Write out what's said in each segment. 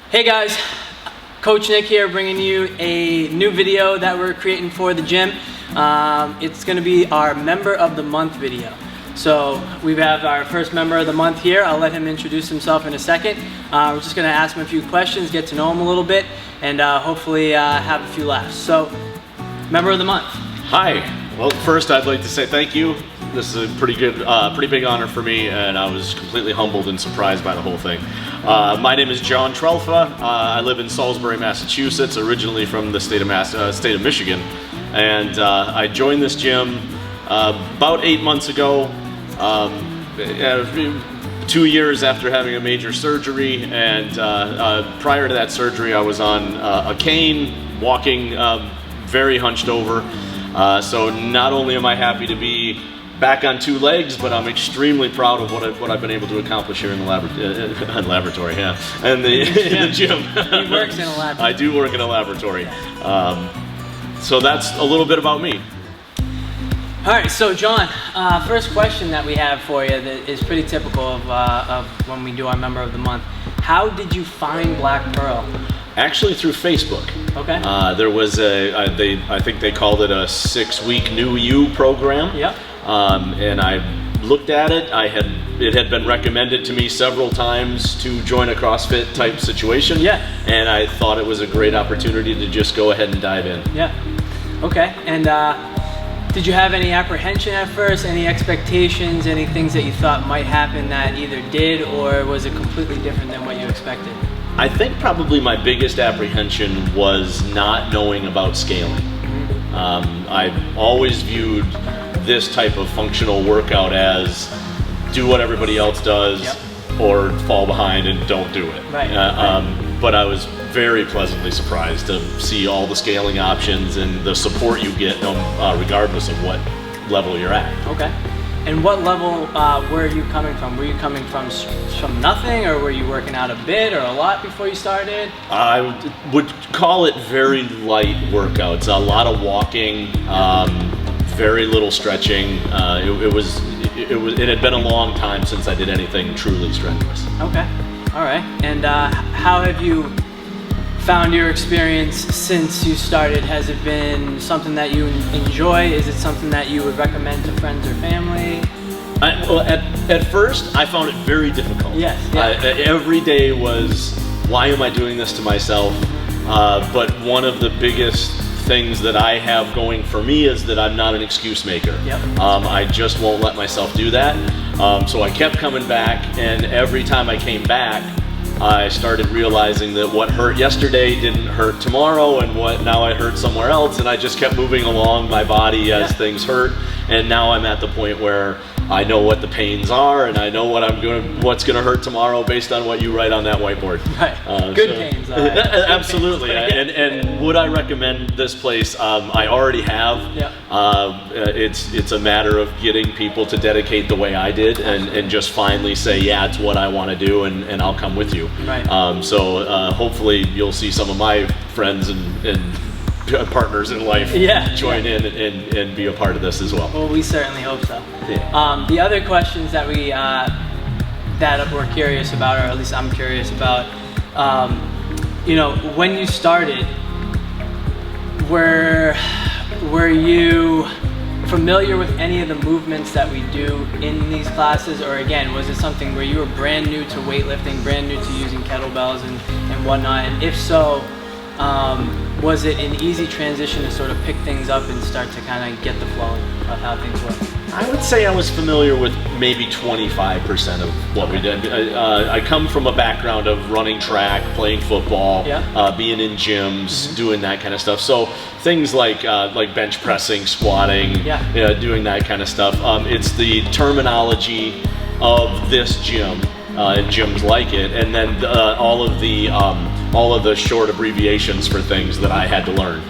Hey guys, Coach Nick here bringing you a new video that we're creating for the gym. It's going to be our Member of the Month video. So we have our first Member of the Month here. I'll let him introduce himself in a second. We're just going to ask him a few questions, get to know him a little bit, and hopefully have a few laughs. So, Member of the Month. Hi. Well, first I'd like to say thank you. This is a pretty big honor for me, and I was completely humbled and surprised by the whole thing. My name is Jon Trelfa. I live in Salisbury, Massachusetts, originally from the state of Michigan, and I joined this gym about 8 months ago. 2 years after having a major surgery, and prior to that surgery I was on a cane, walking very hunched over. So not only am I happy to be back on 2 legs, but I'm extremely proud of what I've been able to accomplish here in the laboratory, yeah, and the gym. He works in a laboratory. I do work in a laboratory. So that's a little bit about me. All right, so John, first question that we have for you that is pretty typical of when we do our Member of the Month. How did you find Black Pearl? Actually, through Facebook. Okay. There was I think they called it a 6-week New You program. Yep. And I looked at it. It had been recommended to me several times to join a CrossFit type situation. Yeah. And I thought it was a great opportunity to just go ahead and dive in. Yeah. Okay. And did you have any apprehension at first? Any expectations? Any things that you thought might happen that either did, or was it completely different than what you expected? I think probably my biggest apprehension was not knowing about scaling. I've always viewed this type of functional workout as do what everybody else does, yep, or fall behind and don't do it. Right. But I was very pleasantly surprised to see all the scaling options and the support you get regardless of what level you're at. Okay. And what level were you coming from? Were you coming from nothing, or were you working out a bit or a lot before you started? I would call it very light workouts. A lot of walking, very little stretching. It had been a long time since I did anything truly strenuous. Okay. All right. And how have you found your experience since you started? Has it been something that you enjoy? Is it something that you would recommend to friends or family? Well, at first, I found it very difficult. Yes. Yeah. Every day was, why am I doing this to myself? But one of the biggest things that I have going for me is that I'm not an excuse maker. Yep. I just won't let myself do that. So I kept coming back, and every time I came back, I started realizing that what hurt yesterday didn't hurt tomorrow, and what now I hurt somewhere else, and I just kept moving along my body as things hurt, and now I'm at the point where I know what the pains are, and I know what's gonna hurt tomorrow based on what you write on that whiteboard. Right. Good pains. Absolutely. And would I recommend this place? I already have. Yeah. It's a matter of getting people to dedicate the way I did, and just finally say, yeah, it's what I want to do, and I'll come with you. Right. So hopefully you'll see some of my friends and partners in life join in and be a part of this as well. Well, we certainly hope so. Yeah. The other questions that we're curious about, or at least I'm curious about, when you started, were you familiar with any of the movements that we do in these classes, or again, was it something where you were brand new to weightlifting, brand new to using kettlebells and whatnot? And if so, was it an easy transition to sort of pick things up and start to kind of get the flow of how things work? I would say I was familiar with maybe 25% of what we did. I come from a background of running track, playing football, being in gyms, doing that kind of stuff. So things like bench pressing, squatting, doing that kind of stuff. It's the terminology of this gym and gyms like it, and then all of the short abbreviations for things that I had to learn.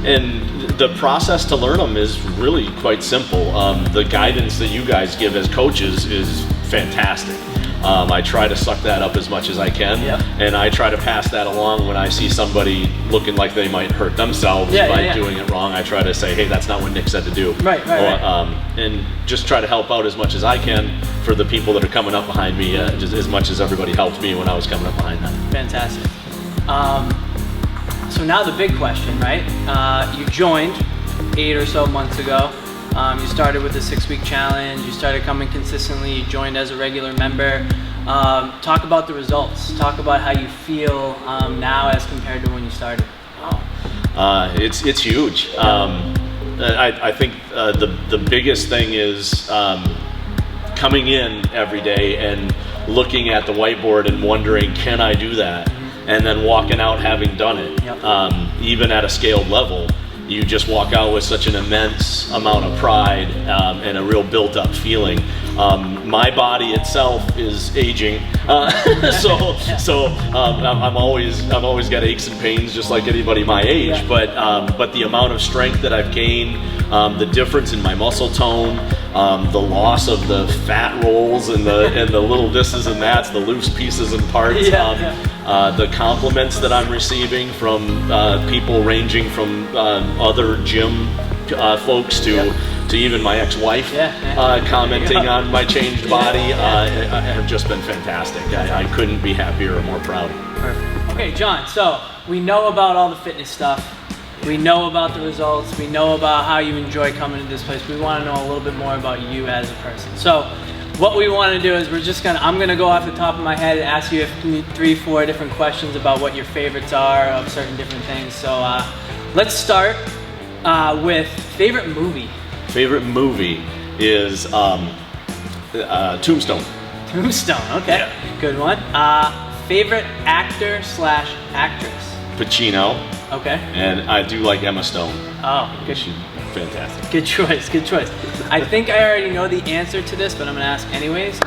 And the process to learn them is really quite simple. The guidance that you guys give as coaches is fantastic. I try to suck that up as much as I can, and I try to pass that along when I see somebody looking like they might hurt themselves by doing it wrong. I try to say, hey, that's not what Nick said to do. Right. And just try to help out as much as I can for the people that are coming up behind me, just as much as everybody helped me when I was coming up behind them. Fantastic. So now the big question, right? You joined 8 or so months ago. You started with the 6-week challenge. You started coming consistently. You joined as a regular member. Talk about the results. Talk about how you feel now as compared to when you started. It's huge. I think the biggest thing is coming in every day and looking at the whiteboard and wondering, can I do that? And then walking out having done it. Even at a scaled level, you just walk out with such an immense amount of pride and a real built-up feeling. My body itself is aging, so I've always got aches and pains, just like anybody my age. But the amount of strength that I've gained, the difference in my muscle tone, the loss of the fat rolls and the little thises and that's, the loose pieces and parts. The compliments that I'm receiving from people ranging from other gym folks to even my ex-wife commenting on my changed body have just been fantastic. I couldn't be happier or more proud. Perfect. Okay, John, so we know about all the fitness stuff. We know about the results. We know about how you enjoy coming to this place. We want to know a little bit more about you as a person. So what we want to do is I'm gonna go off the top of my head and ask you 3-4 different questions about what your favorites are of certain different things. So let's start with favorite movie. Favorite movie is Tombstone. Tombstone, okay. Yeah. Good one. Favorite actor / actress? Pacino. Okay. And I do like Emma Stone. Oh, good. She's fantastic. Good choice, good choice. I think I already know the answer to this, but I'm gonna ask anyways.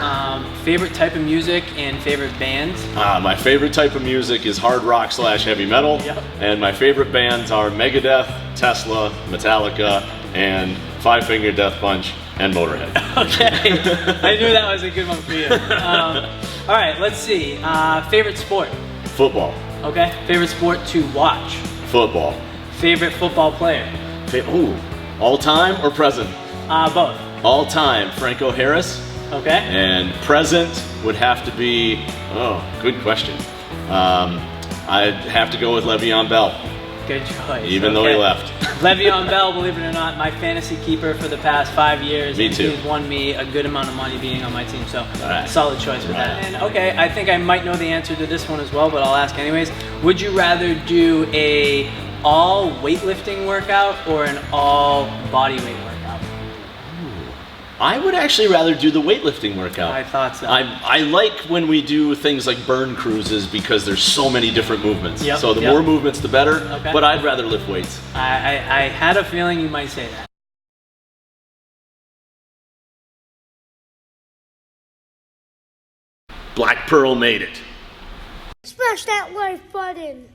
Favorite type of music and favorite bands? My favorite type of music is hard rock / heavy metal. And my favorite bands are Megadeth, Tesla, Metallica, and Five Finger Death Punch, and Motorhead. Okay, I knew that was a good one for you. All right, let's see. Favorite sport? Football. Okay. Favorite sport to watch? Football. Favorite football player? All time or present? Both. All time, Franco Harris. Okay. And present would have to be, good question. I'd have to go with Le'Veon Bell. Good choice. Even though he left. Le'Veon Bell, believe it or not, my fantasy keeper for the past 5 years. Me too. He's won me a good amount of money being on my team, so solid choice with that. And okay, I think I might know the answer to this one as well, but I'll ask anyways. Would you rather do a all weightlifting workout or an all body weight workout? I would actually rather do the weightlifting workout. I thought so. I like when we do things like burn cruises because there's so many different movements. So the more movements, the better. But I'd rather lift weights. I had a feeling you might say that. Black Pearl made it. Smash that like button.